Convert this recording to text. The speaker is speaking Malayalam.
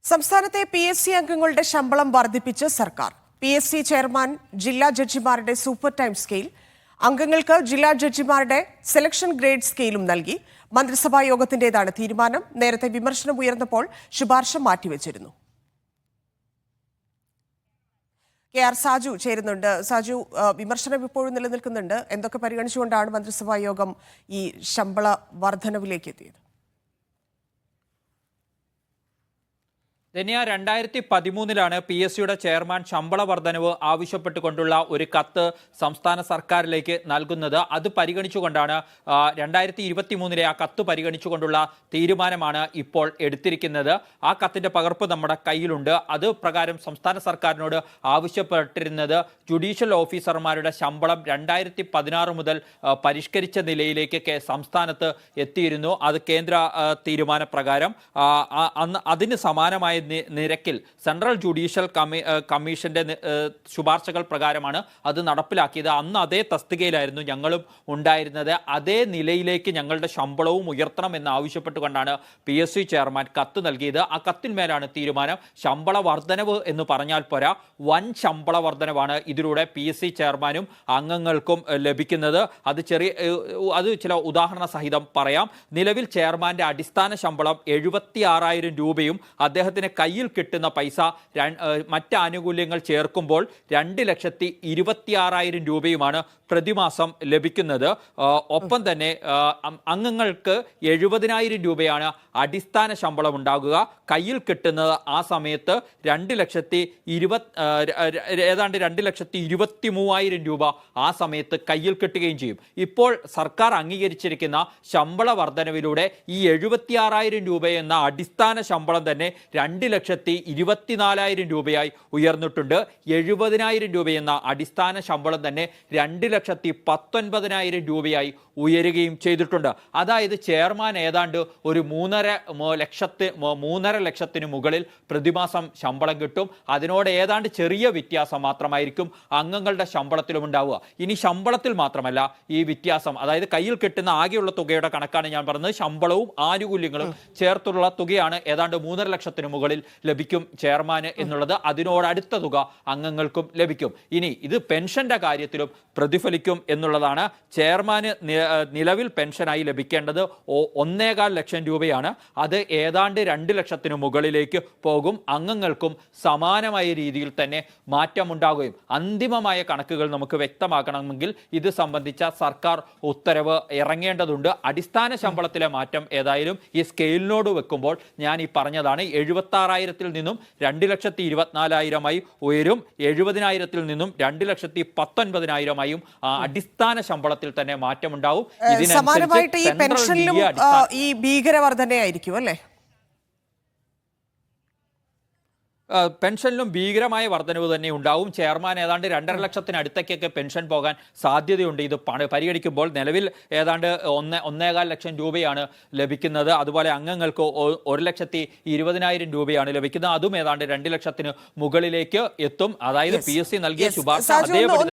സംസ്ഥാനത്തെ PSC അംഗങ്ങളുടെ ശമ്പളം വർദ്ധിപ്പിച്ച് സർക്കാർ. PSC ചെയർമാൻ, ജില്ലാ ജഡ്ജിമാരുടെ സൂപ്പർ ടൈം സ്കെയിൽ, അംഗങ്ങൾക്ക് ജില്ലാ ജഡ്ജിമാരുടെ സെലക്ഷൻ ഗ്രേഡ് സ്കെയിലും നൽകി. മന്ത്രിസഭാ യോഗത്തിന്റേതാണ് തീരുമാനം. നേരത്തെ വിമർശനം ഉയർന്നപ്പോൾ ശുപാർശ മാറ്റിവെച്ചിരുന്നു. KR സാജു ചേരുന്നുണ്ട്. സാജു, വിമർശനം ഇപ്പോഴും നിലനിൽക്കുന്നുണ്ട്. എന്തൊക്കെ പരിഗണിച്ചുകൊണ്ടാണ് മന്ത്രിസഭാ യോഗം ഈ ശമ്പള വർധനവിലേക്ക് എത്തിയത്? ധന്യ, 2013 PSCയുടെ ചെയർമാൻ ശമ്പള വർധനവ് ആവശ്യപ്പെട്ടുകൊണ്ടുള്ള ഒരു കത്ത് സംസ്ഥാന സർക്കാരിലേക്ക് നൽകുന്നത്. അത് പരിഗണിച്ചുകൊണ്ടാണ് 2023 ആ കത്ത് പരിഗണിച്ചുകൊണ്ടുള്ള തീരുമാനമാണ് ഇപ്പോൾ എടുത്തിരിക്കുന്നത്. ആ കത്തിന്റെ പകർപ്പ് നമ്മുടെ കയ്യിലുണ്ട്. അത് പ്രകാരം സംസ്ഥാന സർക്കാരിനോട് ആവശ്യപ്പെട്ടിരുന്നത് ജുഡീഷ്യൽ ഓഫീസർമാരുടെ ശമ്പളം 2016 മുതൽ പരിഷ്കരിച്ച നിലയിലേക്ക് സംസ്ഥാനത്ത് എത്തിയിരുന്നു. അത് കേന്ദ്ര തീരുമാനപ്രകാരം അതിന് സമാനമായ നിരക്കിൽ സെൻട്രൽ ജുഡീഷ്യൽ കമ്മീഷന്റെ ശുപാർശകൾ പ്രകാരമാണ് അത് നടപ്പിലാക്കിയത്. അന്ന് അതേ തസ്തികയിലായിരുന്നു ഞങ്ങളും ഉണ്ടായിരുന്നത്. അതേ നിലയിലേക്ക് ഞങ്ങളുടെ ശമ്പളവും ഉയർത്തണം എന്ന് ആവശ്യപ്പെട്ടുകൊണ്ടാണ് PSC ചെയർമാൻ കത്ത് നൽകിയത്. ആ കത്തിന്മേലാണ് തീരുമാനം. ശമ്പള വർധനവ് എന്ന് പറഞ്ഞാൽ പോരാ, വൻ ശമ്പള വർധനവാണ് ഇതിലൂടെ PSC ചെയർമാനും അംഗങ്ങൾക്കും ലഭിക്കുന്നത്. അത് ചില ഉദാഹരണ സഹിതം പറയാം. നിലവിൽ ചെയർമാന്റെ അടിസ്ഥാന ശമ്പളം 76,000 രൂപയും അദ്ദേഹത്തിന് കയ്യിൽ കിട്ടുന്ന പൈസ മറ്റ് ആനുകൂല്യങ്ങൾ ചേർക്കുമ്പോൾ 2,26,000 രൂപയുമാണ് പ്രതിമാസം ലഭിക്കുന്നത്. ഒപ്പം തന്നെ അംഗങ്ങൾക്ക് 70,000 രൂപയാണ് അടിസ്ഥാന ശമ്പളം ഉണ്ടാകുക. കയ്യിൽ കിട്ടുന്നത് ആ സമയത്ത് ഏതാണ്ട് 2,23,000 രൂപ ആ സമയത്ത് കയ്യിൽ കിട്ടുകയും ചെയ്യും. ഇപ്പോൾ സർക്കാർ അംഗീകരിച്ചിരിക്കുന്ന ശമ്പള വർധനവിലൂടെ ഈ 76,000 രൂപ എന്ന അടിസ്ഥാന ശമ്പളം തന്നെ 2,24,000 രൂപയായി ഉയർന്നിട്ടുണ്ട്. 70,000 രൂപ എന്ന അടിസ്ഥാന ശമ്പളം തന്നെ 2,19,000 രൂപയായി ഉയരുകയും ചെയ്തിട്ടുണ്ട്. അതായത് ചെയർമാൻ ഏതാണ്ട് ഒരു 3.5 ലക്ഷത്തിന് മുകളിൽ പ്രതിമാസം ശമ്പളം കിട്ടും. അതിനോട് ഏതാണ്ട് ചെറിയ വ്യത്യാസം മാത്രമായിരിക്കും അംഗങ്ങളുടെ ശമ്പളത്തിലും ഉണ്ടാവുക. ഇനി ശമ്പളത്തിൽ മാത്രമല്ല ഈ വ്യത്യാസം, അതായത് കയ്യിൽ കിട്ടുന്ന ആകെയുള്ള തുകയുടെ കണക്കാണ് ഞാൻ പറഞ്ഞത്. ശമ്പളവും ആനുകൂല്യങ്ങളും ചേർത്തുള്ള തുകയാണ് ഏതാണ്ട് 3.5 ലക്ഷത്തിന് മുകളിൽ ലഭിക്കും ചെയർമാന് എന്നുള്ളത്. അതിനോടടുത്ത തുക അംഗങ്ങൾക്കും ലഭിക്കും. ഇനി ഇത് പെൻഷന്റെ കാര്യത്തിലും പ്രതിഫലിക്കും എന്നുള്ളതാണ്. ചെയർമാന് നിലവിൽ പെൻഷനായി ലഭിക്കേണ്ടത് 1.25 ലക്ഷം രൂപയാണ്. അത് ഏതാണ്ട് 2 ലക്ഷത്തിന് മുകളിലേക്ക് പോകും. അംഗങ്ങൾക്കും സമാനമായ രീതിയിൽ തന്നെ മാറ്റമുണ്ടാകുകയും. അന്തിമമായ കണക്കുകൾ നമുക്ക് വ്യക്തമാക്കണമെങ്കിൽ ഇത് സംബന്ധിച്ച സർക്കാർ ഉത്തരവ് ഇറങ്ങേണ്ടതുണ്ട്. അടിസ്ഥാന ശമ്പളത്തിലെ മാറ്റം ഏതായാലും ഈ സ്കെയിലിനോട് വെക്കുമ്പോൾ ഞാൻ ഈ പറഞ്ഞതാണ്. 76,000 നിന്നും 2,24,000 ഉയരും. 70,000 നിന്നും 2,19,000 അടിസ്ഥാന ശമ്പളത്തിൽ തന്നെ മാറ്റമുണ്ടാവും. സമാനമായിട്ട് ഈ പെൻഷനിലും ഈ ഭീകരവർധനയായിരിക്കും അല്ലേ? പെൻഷനിലും ഭീകരമായ വർധനവ് തന്നെ ഉണ്ടാവും. ചെയർമാൻ ഏതാണ്ട് 2.5 ലക്ഷത്തിനടുത്തേക്കൊക്കെ പെൻഷൻ പോകാൻ സാധ്യതയുണ്ട്. ഇത് പരിഗണിക്കുമ്പോൾ നിലവിൽ ഏതാണ്ട് 1.25 ലക്ഷം രൂപയാണ് ലഭിക്കുന്നത്. അതുപോലെ അംഗങ്ങൾക്ക് 1,20,000 രൂപയാണ് ലഭിക്കുന്നത്. അതും ഏതാണ്ട് 2 ലക്ഷത്തിന് മുകളിലേക്ക് എത്തും. അതായത് PSC നൽകിയ ശുപാർശ അതേപടി